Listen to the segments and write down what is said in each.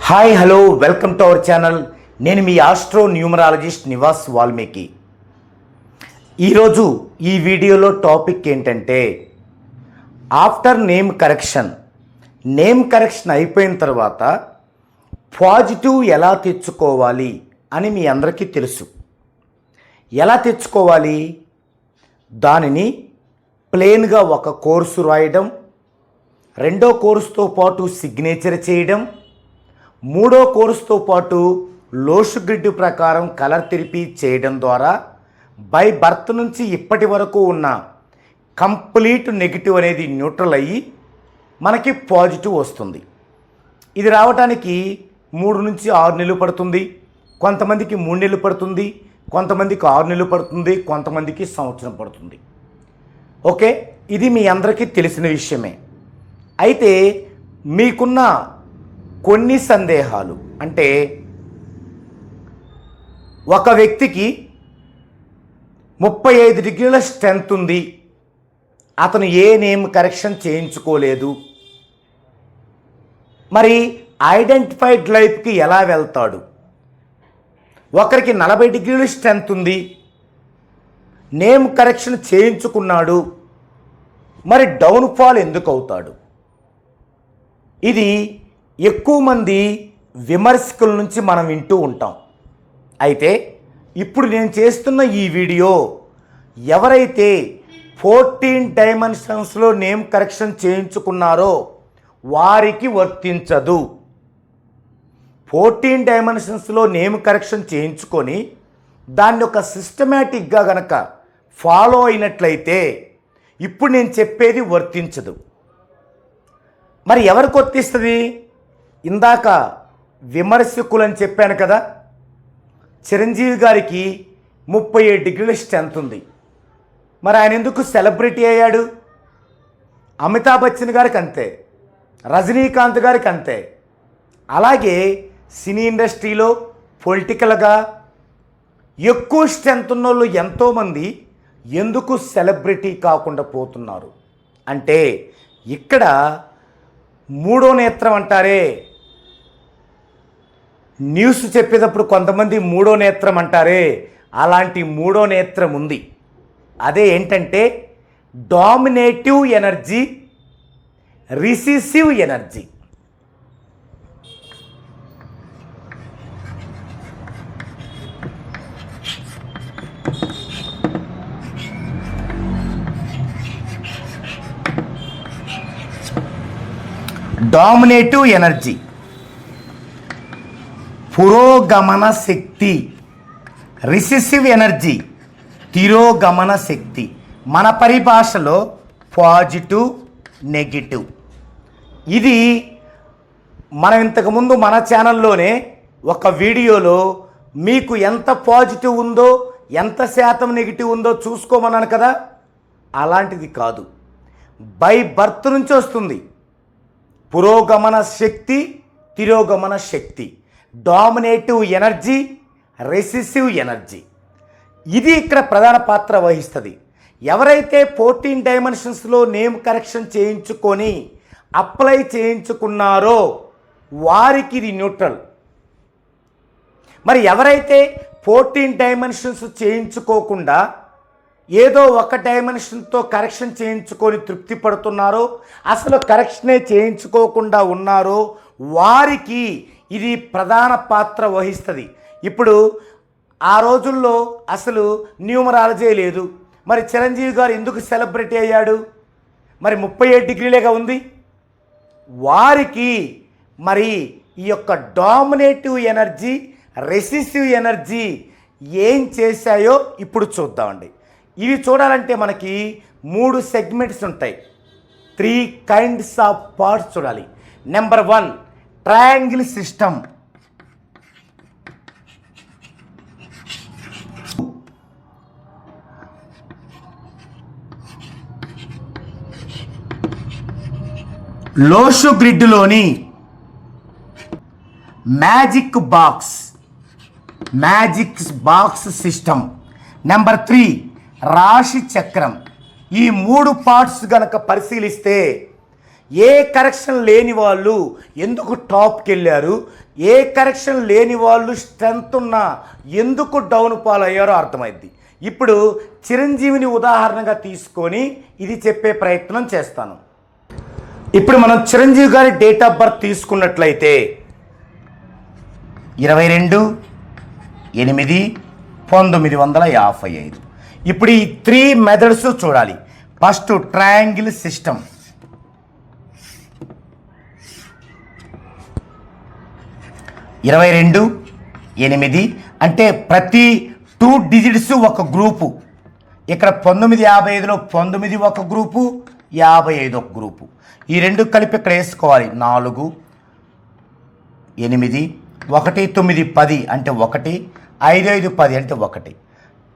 Hi hello welcome to our channel. నేను మీ astro numerologist Nivas Valmiki. ఈరోజు ఈ వీడియోలో టాపిక్ ఏంటంటే ఆఫ్టర్ నేమ్ కరెక్షన్ అయిపోయిన తర్వాత పాజిటివ్ ఎలా తెచ్చుకోవాలి అని మీ అందరికీ తెలుసు. ఎలా తెచ్చుకోవాలి? దానిని ప్లెయిన్గా ఒక కోర్సు రాయడం, రెండో కోర్సుతో పాటు సిగ్నేచర్ చేయడం, మూడో కోర్సుతో పాటు లోషు గ్రిడ్ ప్రకారం కలర్ థెరపీ చేయడం ద్వారా బై బర్త్ నుంచి ఇప్పటి వరకు ఉన్న కంప్లీట్ నెగిటివ్ అనేది న్యూట్రల్ అయ్యి మనకి పాజిటివ్ వస్తుంది. ఇది రావడానికి 3 నుంచి 6 నెలలు పడుతుంది. కొంతమందికి 3 నెలలు పడుతుంది, కొంతమందికి 6 నెలలు పడుతుంది, కొంతమందికి సంవత్సరం పడుతుంది. ఓకే, ఇది మీ అందరికీ తెలిసిన విషయమే. అయితే మీకున్న కొన్ని సందేహాలు, అంటే ఒక వ్యక్తికి 35 డిగ్రీల స్ట్రెంత్ ఉంది, అతను ఏ నేమ్ కరెక్షన్ చేయించుకోలేదు, మరి ఐడెంటిఫైడ్ లైఫ్కి ఎలా వెళ్తాడు? ఒకరికి 40 డిగ్రీల స్ట్రెంత్ ఉంది, నేమ్ కరెక్షన్ చేయించుకున్నాడు, మరి డౌన్ఫాల్ ఎందుకు అవుతాడు? ఇది ఎక్కువ మంది విమర్శకుల నుంచి మనం వింటూ ఉంటాం. అయితే ఇప్పుడు నేను చేస్తున్న ఈ వీడియో ఎవరైతే 14 డైమెన్షన్స్లో నేమ్ కరెక్షన్ చేయించుకున్నారో వారికి వర్తించదు. 14 డైమెన్షన్స్లో నేమ్ కరెక్షన్ చేయించుకొని దాన్ని ఒక సిస్టమేటిక్గా గనక ఫాలో అయినట్లయితే ఇప్పుడు నేను చెప్పేది వర్తించదు. మరి ఎవరికి వర్తిస్తుంది? ఇందాక విమర్శకులు అని చెప్పాను కదా, చిరంజీవి గారికి 37 డిగ్రీల స్ట్రెంత్ ఉంది, మరి ఆయన ఎందుకు సెలబ్రిటీ అయ్యాడు? అమితాబ్ బచ్చన్ గారికి అంతే, రజనీకాంత్ గారికి అంతే. అలాగే సినీ ఇండస్ట్రీలో పొలిటికల్గా ఎక్కువ స్ట్రెంత్ ఉన్న వాళ్ళు ఎంతోమంది ఎందుకు సెలబ్రిటీ కాకుండా పోతున్నారు అంటే, ఇక్కడ మూడో నేత్రం అంటారే, న్యూస్ చెప్పేటప్పుడు కొంతమంది మూడో నేత్రం అంటారే, అలాంటి మూడో నేత్రం ఉంది. అదే ఏంటంటే dominative energy, recessive energy. Dominative energy, పురోగమన శక్తి. రిసెసివ్ ఎనర్జీ, తిరోగమన శక్తి. మన పరిభాషలో పాజిటివ్, నెగిటివ్. ఇది మనం ఇంతకుముందు మన ఛానల్లోనే ఒక వీడియోలో మీకు ఎంత పాజిటివ్ ఉందో ఎంత శాతం నెగిటివ్ ఉందో చూసుకోమన్నాను కదా. అలాంటిది కాదు, బై బర్త్ నుంచి వస్తుంది. పురోగమన శక్తి, తిరోగమన శక్తి, డామినేటివ్ ఎనర్జీ, రెసెసివ్ ఎనర్జీ. ఇది ఇక్కడ ప్రధాన పాత్ర వహిస్తుంది. ఎవరైతే 14 డైమెన్షన్స్లో నేమ్ కరెక్షన్ చేయించుకొని అప్లై చేయించుకున్నారో వారికి ఇది న్యూట్రల్. మరి ఎవరైతే 14 డైమెన్షన్స్ చేయించుకోకుండా ఏదో ఒక డైమెన్షన్తో కరెక్షన్ చేయించుకొని తృప్తి పడుతున్నారో, అసలు కరెక్షనే చేయించుకోకుండా ఉన్నారో వారికి ఇది ప్రధాన పాత్ర వహిస్తుంది. ఇప్పుడు ఆ రోజుల్లో అసలు న్యూమరాలజీ లేదు, మరి చిరంజీవి గారు ఎందుకు సెలబ్రిటీ అయ్యాడు? మరి 37 డిగ్రీలేగా ఉంది. వారికి మరి ఈ యొక్క డామినేటివ్ ఎనర్జీ, రెసెసివ్ ఎనర్జీ ఏం చేశాయో ఇప్పుడు చూద్దామండి. ఇవి చూడాలంటే మనకి 3 సెగ్మెంట్స్ ఉంటాయి, 3 కైండ్స్ ఆఫ్ పార్ట్స్ చూడాలి. Number 1 triangle system. లోషు గ్రిడ్లోని మ్యాజిక్ బాక్స్ సిస్టమ్. నెంబర్ 3 రాశి చక్రం. ఈ 3 పార్ట్స్ గనక పరిశీలిస్తే ఏ కరెక్షన్ లేని వాళ్ళు ఎందుకు టాప్కి వెళ్ళారు, ఏ కరెక్షన్ లేని వాళ్ళు స్ట్రెంత్ ఉన్నా ఎందుకు డౌన్ ఫాల్ అయ్యారో అర్థమైంది. ఇప్పుడు చిరంజీవిని ఉదాహరణగా తీసుకొని ఇది చెప్పే ప్రయత్నం చేస్తాను. ఇప్పుడు మనం చిరంజీవి గారి డేట్ ఆఫ్ బర్త్ తీసుకున్నట్లయితే 22/8/1955. ఇప్పుడు ఈ 3 మెథడ్స్ చూడాలి. First triangle system. 22/8 అంటే ప్రతి 2 డిజిట్స్ ఒక గ్రూపు. ఇక్కడ 1955లో 19 ఒక గ్రూపు, 55 ఒక గ్రూపు. ఈ రెండు కలిపి ఇక్కడ వేసుకోవాలి. 4, 8, 1, 9, 10 అంటే 1, 5, 5, 10 అంటే 1.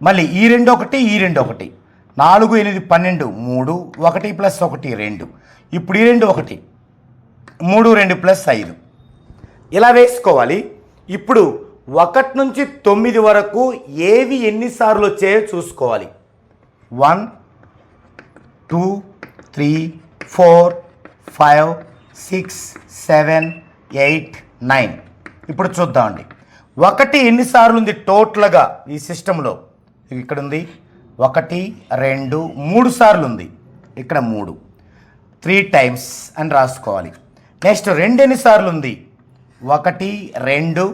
మళ్ళీ ఈ 2 1, ఈ 2 1, 4, 8, 12, 3, 1 + 1 2. ఇప్పుడు ఈ 2 1, 3, 2 + 5 ఇలా వేసుకోవాలి. ఇప్పుడు 1 నుంచి 9 వరకు ఏవి ఎన్నిసార్లు వచ్చాయో చూసుకోవాలి. 1, 2, 3, 4, 5, 6, 7, 8, 9. ఇప్పుడు చూద్దామండి. 1 ఎన్నిసార్లు ఉంది టోటల్గా ఈ సిస్టంలో? ఇక్కడ ఉంది 1, 2, 3 సార్లు ఉంది. ఇక్కడ 3, 3 టైమ్స్ అని రాసుకోవాలి. నెక్స్ట్ 2 ఎన్నిసార్లు ఉంది? 1, 2,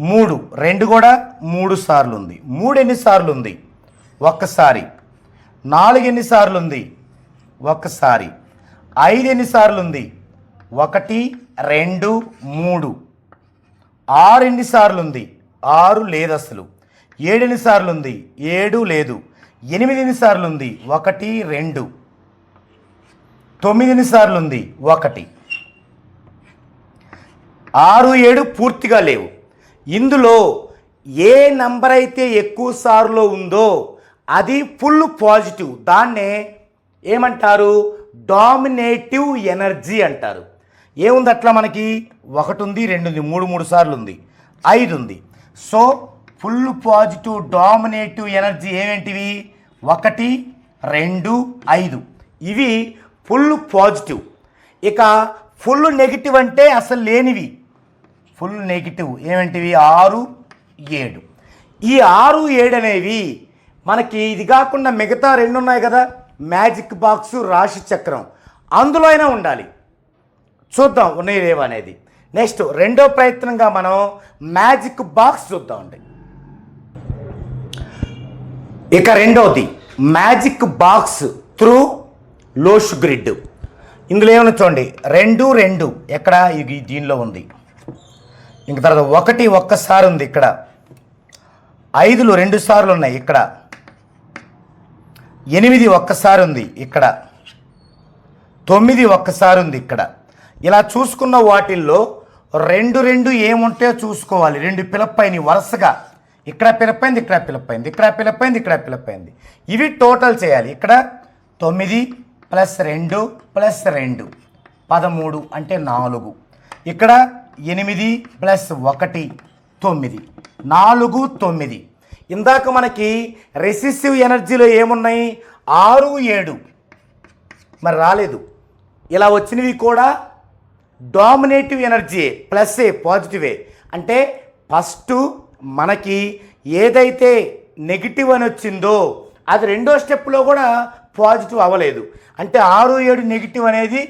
3. 2 కూడా 3 సార్లు ఉంది. 3 ఎన్నిసార్లు ఉంది? ఒక్కసారి. 4 ఎన్నిసార్లు ఉంది? ఒక్కసారి. 5 ఎన్నిసార్లు ఉంది? 1, 2, 3. 6 ఎన్నిసార్లు ఉంది? 6 లేదు అసలు. 7 ఎన్నిసార్లు ఉంది? 7 లేదు. 8 ఎన్నిసార్లు ఉంది? 1, 2. 9 ఎన్నిసార్లు ఉంది? 1. 6, 7 పూర్తిగా లేవు. ఇందులో ఏ నంబర్ అయితే ఎక్కువ సార్లు ఉందో అది ఫుల్ పాజిటివ్. దాన్నే ఏమంటారు? డామినేటివ్ ఎనర్జీ అంటారు. ఏముంది అట్లా? మనకి 1 ఉంది, 2 ఉంది, 3 సార్లు ఉంది, 5 ఉంది. So full positive dominative energy ఏమేంటివి? 1, 2, 5 ఇవి ఫుల్ పాజిటివ్. ఇక ఫుల్ నెగిటివ్ అంటే అసలు లేనివి. ఫుల్ నెగిటివ్ ఏమేంటివి? 6, 7. ఈ 6, 7 అనేవి మనకి ఇది కాకుండా మిగతా 2 ఉన్నాయి కదా, మ్యాజిక్ బాక్సు, రాశి చక్రం, అందులో అయినా ఉండాలి. చూద్దాం ఉన్నాయేవో అనేది. నెక్స్ట్ రెండో ప్రయత్నంగా మనం మ్యాజిక్ బాక్స్ చూద్దామండి. ఇక రెండోది మ్యాజిక్ బాక్స్ త్రూ లోష్ గ్రిడ్. ఇందులో ఏమైనా చూడండి, 2, 2 ఎక్కడ? ఇది దీనిలో ఉంది. ఇంక తర్వాత 1 ఒక్కసారి ఉంది ఇక్కడ. 5లు 2 సార్లు ఉన్నాయి ఇక్కడ. 8 ఒక్కసారి ఉంది ఇక్కడ. 9 ఒక్కసారి ఉంది ఇక్కడ. ఇలా చూసుకున్న వాటిల్లో 2, 2 ఏముంటాయో చూసుకోవాలి. 2 పిలపైన వరుసగా ఇక్కడ పిలపైంది, ఇక్కడ పిలపైంది, ఇక్కడ పిలపైంది, ఇక్కడ పిలపైంది. ఇవి టోటల్ చేయాలి. ఇక్కడ 9 + 2 + 2 13 అంటే 4. ఇక్కడ 8 + 1 9 4 9. ఇందాక మనకి రెసిసివ్ ఎనర్జీలో ఏమున్నాయి? 6, 7 మరి రాలేదు. ఇలా వచ్చినవి కూడా డామినేటివ్ ఎనర్జీ ప్లస్ఏ, పాజిటివే. అంటే ఫస్ట్ మనకి ఏదైతే నెగిటివ్ అని వచ్చిందో అది రెండో స్టెప్లో కూడా పాజిటివ్ అవ్వలేదు. అంటే 6, 7 నెగిటివ్ అనేది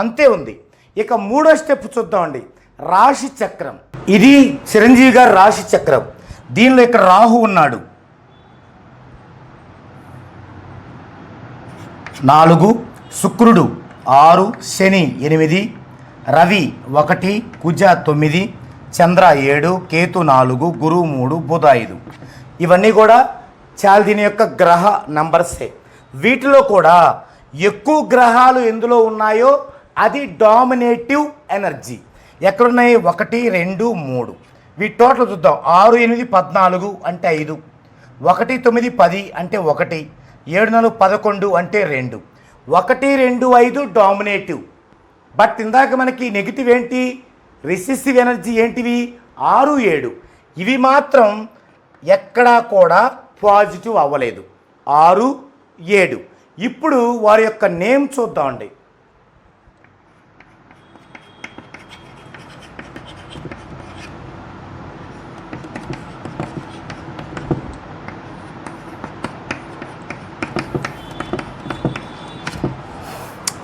అంతే ఉంది. ఇక మూడో స్టెప్ చూద్దామండి, రాశి చక్రం. ఇది చిరంజీవి గారి రాశి చక్రం. దీనిలో ఇక్కడ రాహు ఉన్నాడు. 4, శుక్రుడు 6, శని 8, రవి 1, కుజ 9, చంద్ర 7, కేతు 4, గురువు 3, బుధ 5. ఇవన్నీ కూడా చాలా దీని యొక్క గ్రహ నంబర్సే. వీటిలో కూడా ఎక్కువ గ్రహాలు ఎందులో ఉన్నాయో అది డామినేటివ్ ఎనర్జీ. ఎక్కడున్నాయి? 1, 2, 3. వీటి టోటల్ చూద్దాం. 6, 8, 14 అంటే 5. 1, 9, 10 అంటే 1. 7, 4, 11 అంటే 2. 1, 2, 5 డామినేటివ్. బట్ ఇందాక మనకి నెగిటివ్ ఏంటి? రెసిసివ్ ఎనర్జీ ఏంటివి? 6, 7. ఇవి మాత్రం ఎక్కడా కూడా పాజిటివ్ అవ్వలేదు. 6, 7. ఇప్పుడు వారి యొక్క నేమ్ చూద్దామండి.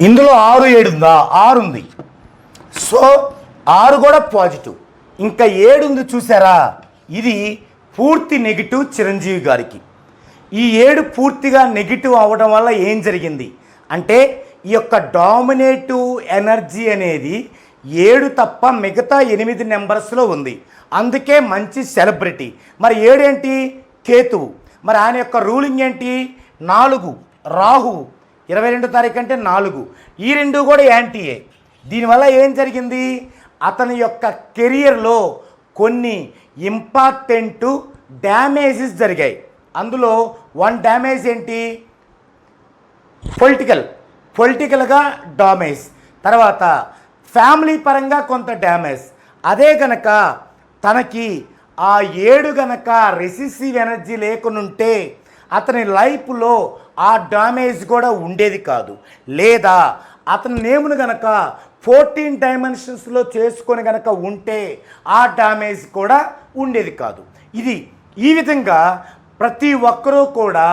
ఇందులో 6 7 ఉందా? 6 ఉంది. సో 6 కూడా పాజిటివ్. ఇంకా 7 ఉంది చూసారా, ఇది పూర్తి నెగిటివ్ చిరంజీవి గారికి. ఈ 7 పూర్తిగా నెగిటివ్ అవ్వడం వల్ల ఏం జరిగింది అంటే ఈ యొక్క డామినేటివ్ ఎనర్జీ అనేది 7 తప్ప మిగతా 8 నెంబర్స్లో ఉంది. అందుకే మంచి సెలబ్రిటీ. మరి 7 ఏంటి? కేతువు. మరి ఆయన యొక్క రూలింగ్ ఏంటి? 4 రాహువు. 22వ తారీఖు అంటే 4. ఈ 2 కూడా యాంటీయే. దీనివల్ల ఏం జరిగింది? అతని యొక్క కెరియర్లో కొన్ని ఇంపార్టెంట్ డ్యామేజెస్ జరిగాయి. అందులో 1 డ్యామేజ్ ఏంటి? పొలిటికల్గా డామేజ్. తర్వాత ఫ్యామిలీ పరంగా కొంత డ్యామేజ్. అదే గనక తనకి ఆ 7 గనక రెసిసివ్ ఎనర్జీ లేకునుంటే అతని లైఫ్లో ఆ డ్యామేజ్ కూడా ఉండేది కాదు. లేదా అతని నేమును గనక 14 డైమెన్షన్స్లో చేసుకొని గనక ఉంటే ఆ డ్యామేజ్ కూడా ఉండేది కాదు. ఇది ఈ విధంగా ప్రతి ఒక్కరూ కూడా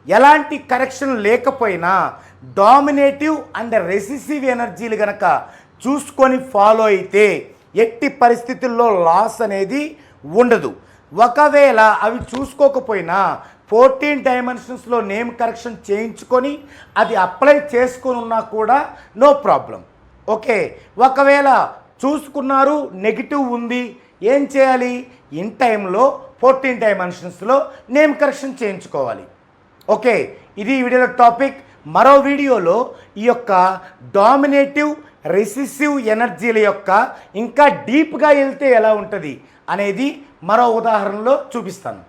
ఎలాంటి కరెక్షన్ లేకపోయినా డామినేటివ్ అండ్ రెసిసివ్ ఎనర్జీలు గనక చూసుకొని ఫాలో అయితే ఎట్టి పరిస్థితుల్లో లాస్ అనేది ఉండదు. ఒకవేళ అవి చూసుకోకపోయినా 14 డైమెన్షన్స్లో నేమ్ కరెక్షన్ చేయించుకొని అది అప్లై చేసుకొని ఉన్నా కూడా నో ప్రాబ్లం. ఓకే, ఒకవేళ చూసుకున్నారు నెగిటివ్ ఉంది, ఏం చేయాలి? ఇన్ టైంలో 14 డైమెన్షన్స్లో నేమ్ కరెక్షన్ చేయించుకోవాలి. ఓకే, ఇది ఈ వీడియోలో టాపిక్. మరో వీడియోలో ఈ యొక్క డామినేటివ్ రెసిసివ్ ఎనర్జీల యొక్క ఇంకా డీప్గా వెళ్తే ఎలా ఉంటుంది అనేది మరో ఉదాహరణలో చూపిస్తాను.